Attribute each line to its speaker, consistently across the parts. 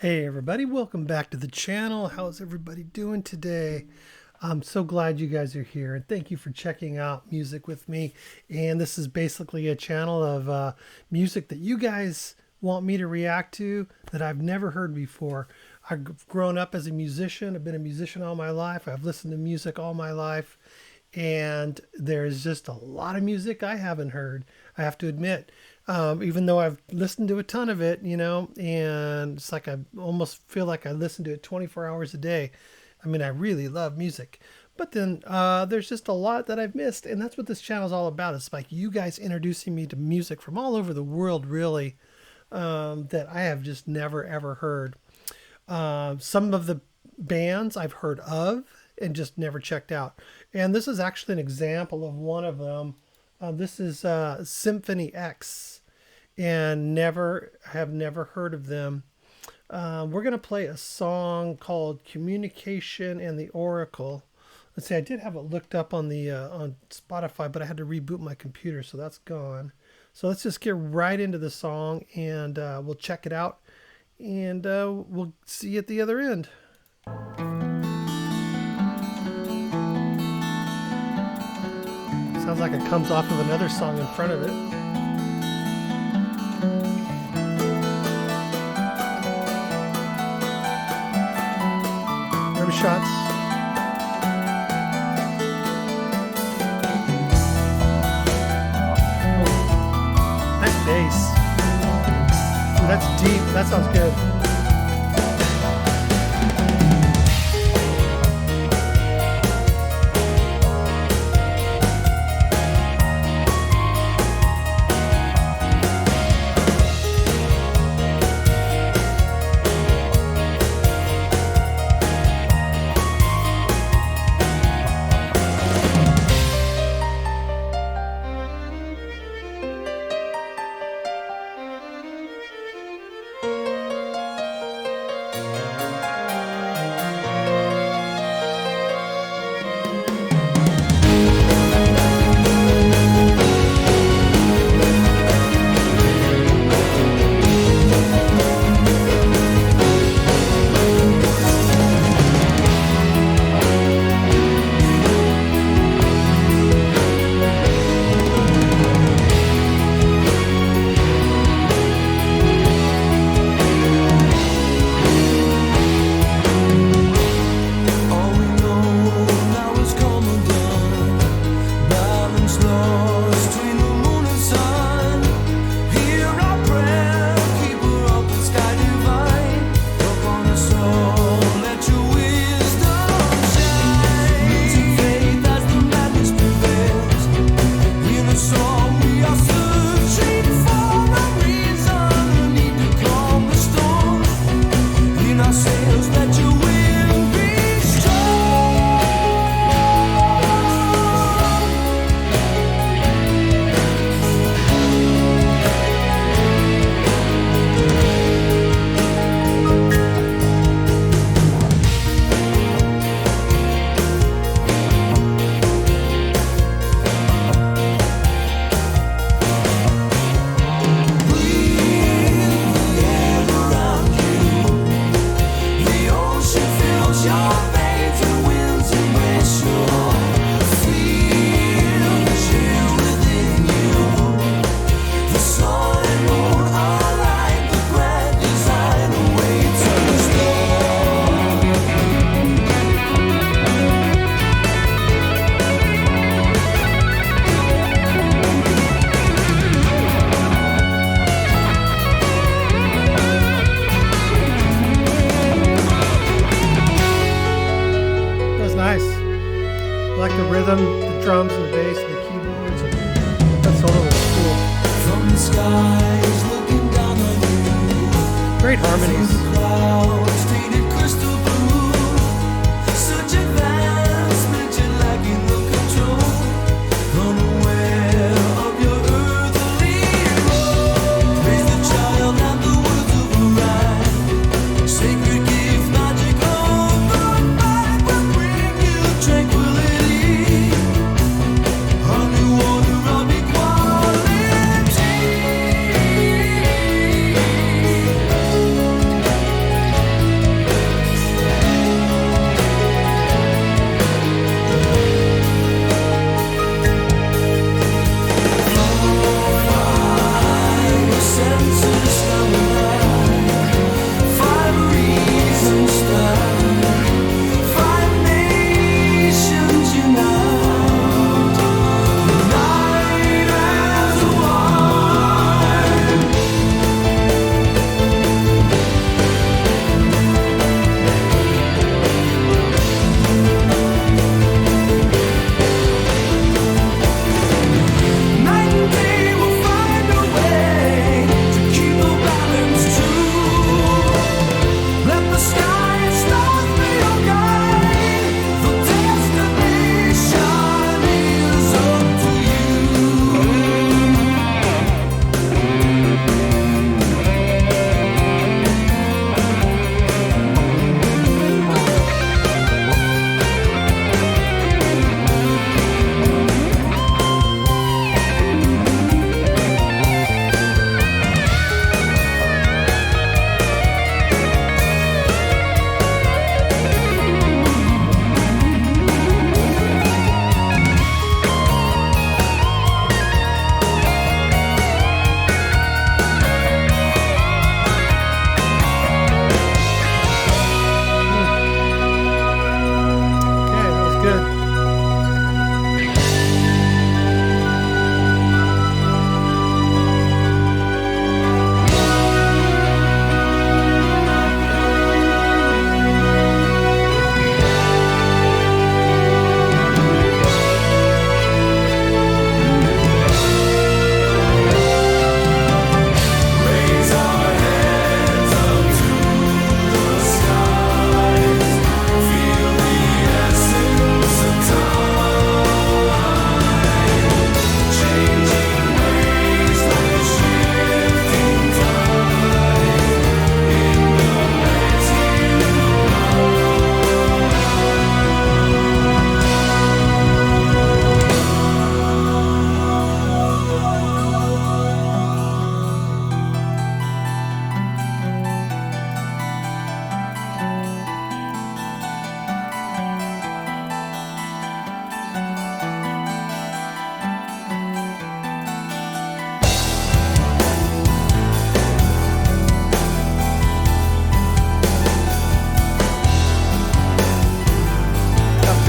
Speaker 1: Hey everybody, welcome back to the channel. How's everybody doing today? I'm so glad you guys are here and thank you for checking out music with me. And this is basically a channel of music that you guys want me to react to that I've never heard before. I've grown up as a musician. I've been a musician all my life. I've listened to music all my life. And there's just a lot of music I haven't heard, I have to admit. Even though I've listened to a ton of it, and it's like I almost feel like I listen to it 24 hours a day. I mean, I really love music. But then there's just a lot that I've missed, and that's what this channel is all about. It's like you guys introducing me to music from all over the world, really, that I have just never, ever heard. Some of the bands I've heard of and just never checked out. And this is actually an example of one of them. This is Symphony X, and have never heard of them. We're going to play a song called Communication and the Oracle. Let's see, I did have it looked up on the on Spotify, but I had to reboot my computer, so that's gone. So let's just get right into the song, and we'll check it out, and we'll see you at the other end. Sounds like it comes off of another song in front of it. Rim shots. Oh, nice bass. Ooh, that's deep. That sounds good. I like the rhythm, the drums, and the bass, and the keyboards. That solo was cool. From the skies, looking down on you. Great harmonies. From the clouds, painted crystal blue. Such advancement, you're lacking the control. Unaware of your earthly role. Praise the child and the words of a rhyme. Sacred gift, magic of the mind will bring you tranquility.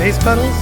Speaker 1: bass pedals.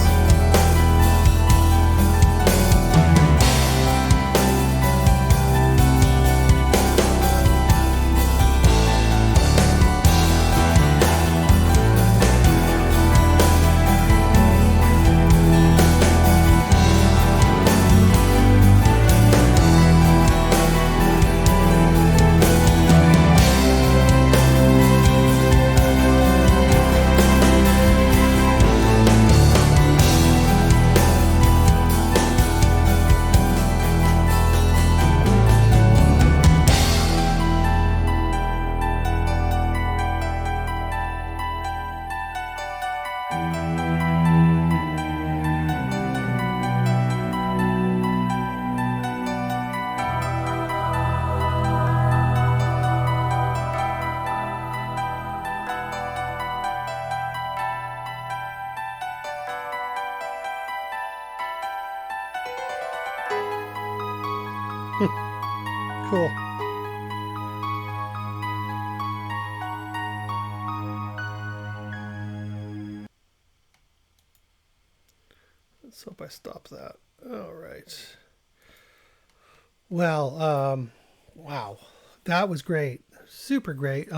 Speaker 1: Cool. Let's hope I stop that. All right. Well, wow, that was great. Super great.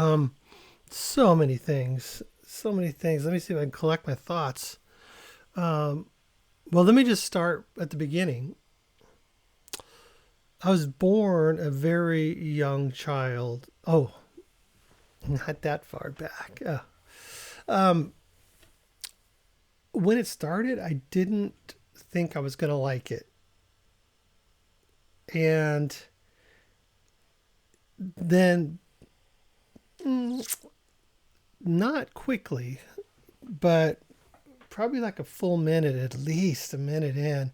Speaker 1: So many things. So many things. Let me see if I can collect my thoughts. Um, well, let me just start at the beginning. I was born a very young child. Oh, not that far back. Um, when it started, I didn't think I was going to like it. And then, not quickly, but probably like a full minute, at least a minute in,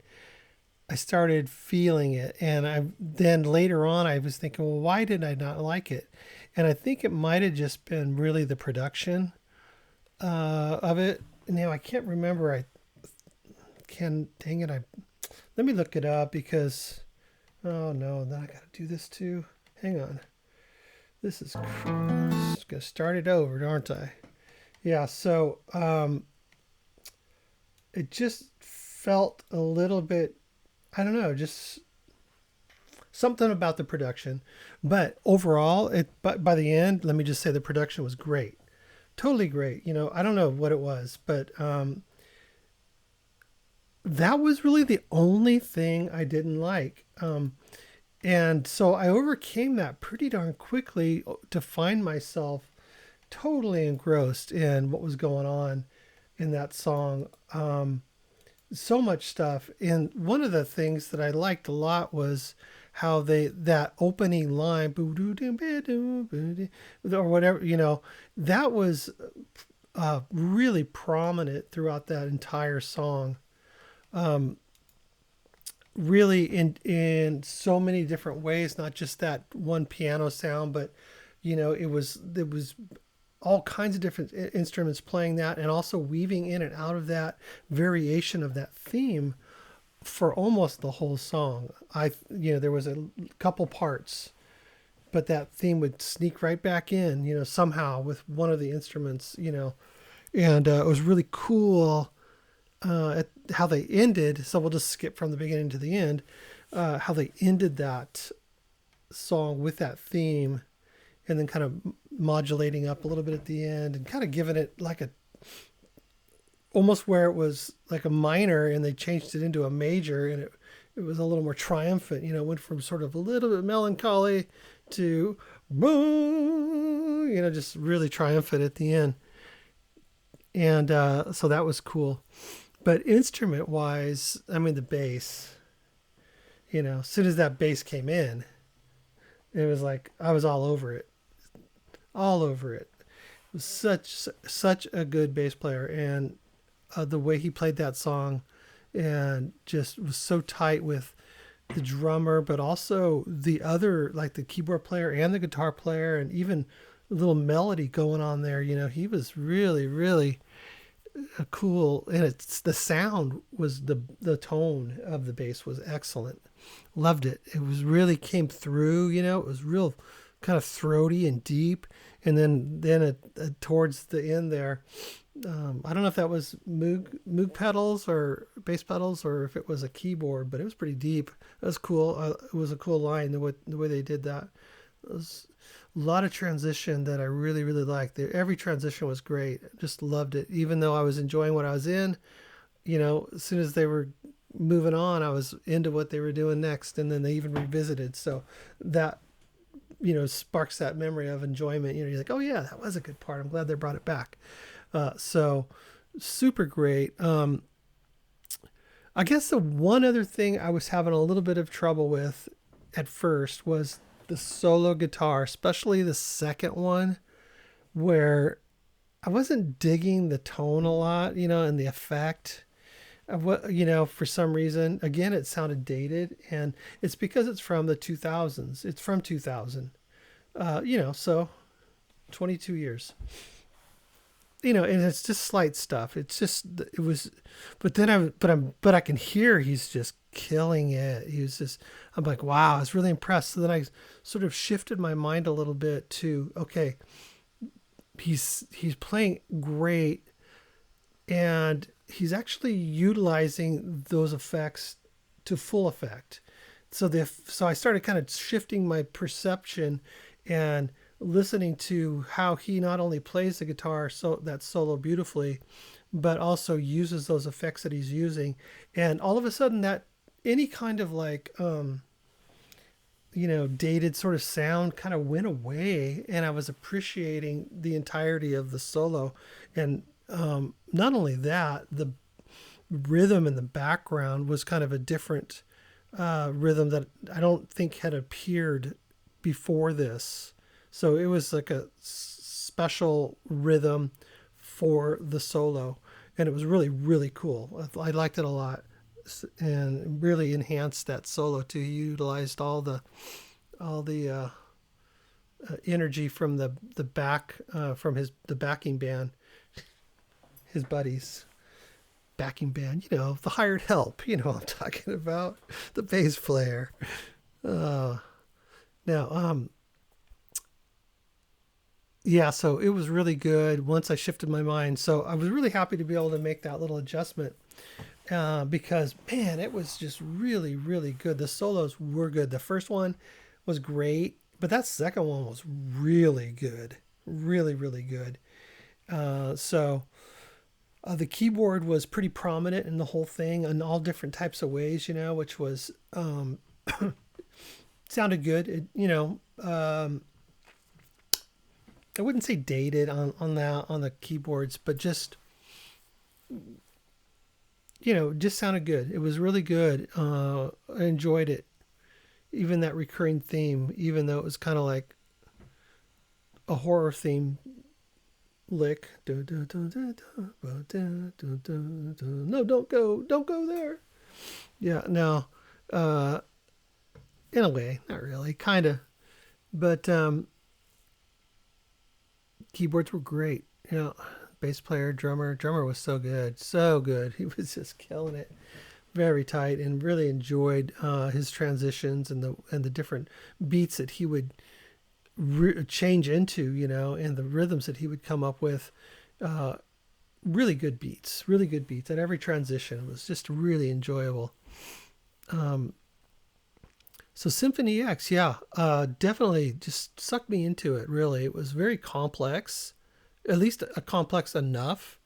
Speaker 1: I started feeling it. And then later on, I was thinking, well, why did I not like it? And I think it might have just been really the production of it. Now, I can't remember. Dang it. Let me look it up because, oh no, then I got to do this too. Hang on. This is just going to start it over, aren't I? Yeah. So, it just felt a little bit, I don't know, just something about the production. But overall, but by the end, let me just say the production was great. Totally great. I don't know what it was, but that was really the only thing I didn't like. And so I overcame that pretty darn quickly to find myself totally engrossed in what was going on in that song. So much stuff. And one of the things that I liked a lot was how that opening line, or whatever, that was really prominent throughout that entire song. Really in so many different ways, not just that one piano sound, but it was all kinds of different instruments playing that, and also weaving in and out of that variation of that theme for almost the whole song. There was a couple parts, but that theme would sneak right back in, somehow with one of the instruments, and it was really cool at how they ended. So we'll just skip from the beginning to the end, how they ended that song with that theme, and then kind of modulating up a little bit at the end and kind of giving it like almost where it was like a minor and they changed it into a major, and it was a little more triumphant, went from sort of a little bit melancholy to boom, just really triumphant at the end. And so that was cool. But instrument wise, I mean, the bass, as soon as that bass came in, it was like I was all over it. All over it. It was such a good bass player, and the way he played that song, and just was so tight with the drummer, but also the other, like the keyboard player and the guitar player, and even a little melody going on there. He was really, really cool, and the sound was the tone of the bass was excellent. Loved it. It was really came through. It was real kind of throaty and deep, and then towards the end there, I don't know if that was Moog pedals or bass pedals or if it was a keyboard, but it was pretty deep. It was cool. It was a cool line the way they did that. It was a lot of transition that I really really liked. Every transition was great. Just loved it. Even though I was enjoying what I was in, as soon as they were moving on, I was into what they were doing next, and then they even revisited. So that sparks that memory of enjoyment. You're like, oh yeah, that was a good part. I'm glad they brought it back. So super great. I guess the one other thing I was having a little bit of trouble with at first was the solo guitar, especially the second one, where I wasn't digging the tone a lot, and the effect of what, for some reason. Again, it sounded dated, and it's because it's from the 2000s. It's from 2000, so 22 years. And it's just slight stuff. It's just it was, but I can hear he's just killing it. I'm like, wow, I was really impressed. So then I sort of shifted my mind a little bit to, okay, he's playing great, and he's actually utilizing those effects to full effect. So I started kind of shifting my perception and listening to how he not only plays the guitar that solo beautifully, but also uses those effects that he's using. And all of a sudden that any kind of like, dated sort of sound kind of went away, and I was appreciating the entirety of the solo. And not only that, the rhythm in the background was kind of a different rhythm that I don't think had appeared before this. So it was like a special rhythm for the solo, and it was really, really cool. I liked it a lot, and really enhanced that solo too. He utilized all the energy from the back from the backing band, his buddies. Backing band, the hired help, what I'm talking about, the bass player. Yeah, so it was really good once I shifted my mind. So I was really happy to be able to make that little adjustment because, man, it was just really, really good. The solos were good. The first one was great, but that second one was really good. Really, really good. The keyboard was pretty prominent in the whole thing in all different types of ways, which was sounded good. I wouldn't say dated on the keyboards, but just just sounded good. It was really good. I enjoyed it. Even that recurring theme, even though it was kind of like a horror theme lick. No, don't go there. Yeah, no. In a way, not really, kind of, but keyboards were great. Bass player, drummer was so good, so good. He was just killing it, very tight, and really enjoyed his transitions and the different beats that he would change into, and the rhythms that he would come up with. Really good beats at every transition. It was just really enjoyable. So Symphony X, yeah, definitely just sucked me into it. Really, it was very complex, at least complex enough,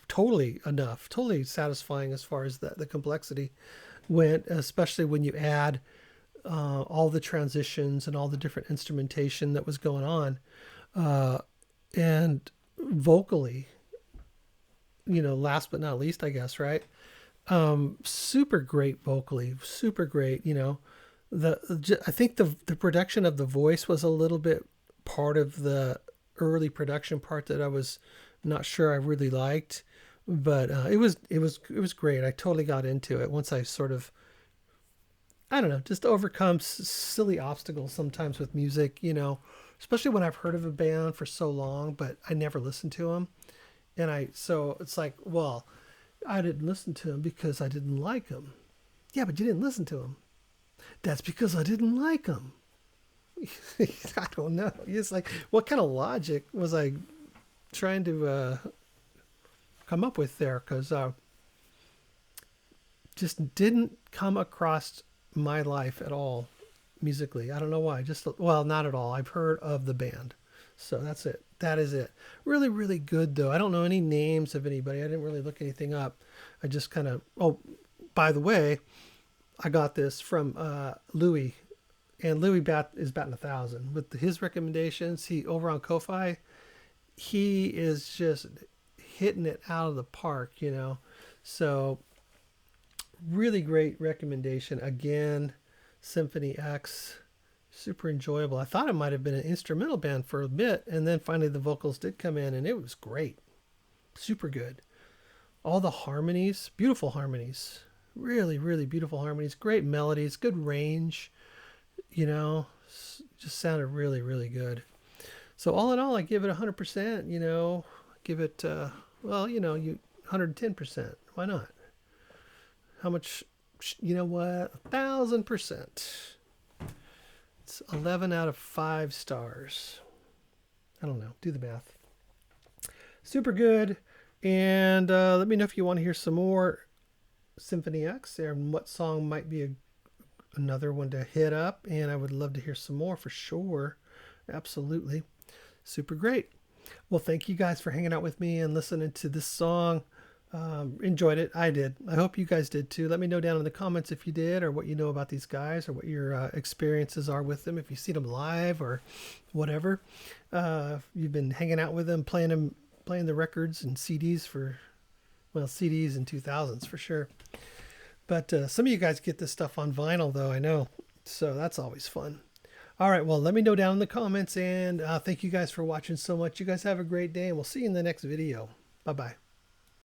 Speaker 1: totally enough, totally satisfying as far as the complexity went, especially when you add all the transitions and all the different instrumentation that was going on, and vocally, last but not least, I guess, right? Super great vocally, super great. I think the production of the voice was a little bit part of the early production part that I was not sure I really liked, but it was great. I totally got into it once I sort of, I don't know, just overcome silly obstacles sometimes with music, especially when I've heard of a band for so long, but I never listened to them. So it's like, well, I didn't listen to him because I didn't like him. Yeah, but you didn't listen to him. That's because I didn't like him. I don't know. It's like, what kind of logic was I trying to come up with there, because just didn't come across my life at all musically. I don't know why. Just, well, not at all. I've heard of the band. So that's it. That is it. Really, really good though. I don't know any names of anybody. I didn't really look anything up. I just kind of, oh, by the way, I got this from Louis, and Louis is batting 1,000 with his recommendations. He over on Ko-Fi, he is just hitting it out of the park, you know. So really great recommendation again. Symphony X, super enjoyable. I thought it might have been an instrumental band for a bit, and then finally the vocals did come in, and it was great, super good. All the harmonies, beautiful harmonies, really, really beautiful harmonies, great melodies, good range, you know, just sounded really, really good. So all in all, I give it 100%, you know, give it, well, you know, 110%. Why not? How much, you know what? 1,000%. It's 11 out of 5 stars. I don't know. Do the math. Super good. And let me know if you want to hear some more Symphony X and what song might be another one to hit up. And I would love to hear some more for sure. Absolutely. Super great. Well, thank you guys for hanging out with me and listening to this song. Enjoyed it. I did. I hope you guys did too. Let me know down in the comments if you did, or what you know about these guys, or what your experiences are with them, if you see them live or whatever. You've been hanging out with them, playing the records and CDs for, well, CDs in 2000s for sure. But some of you guys get this stuff on vinyl though, I know. So that's always fun. All right, well, let me know down in the comments, and thank you guys for watching so much. You guys have a great day, and we'll see you in the next video. Bye-bye.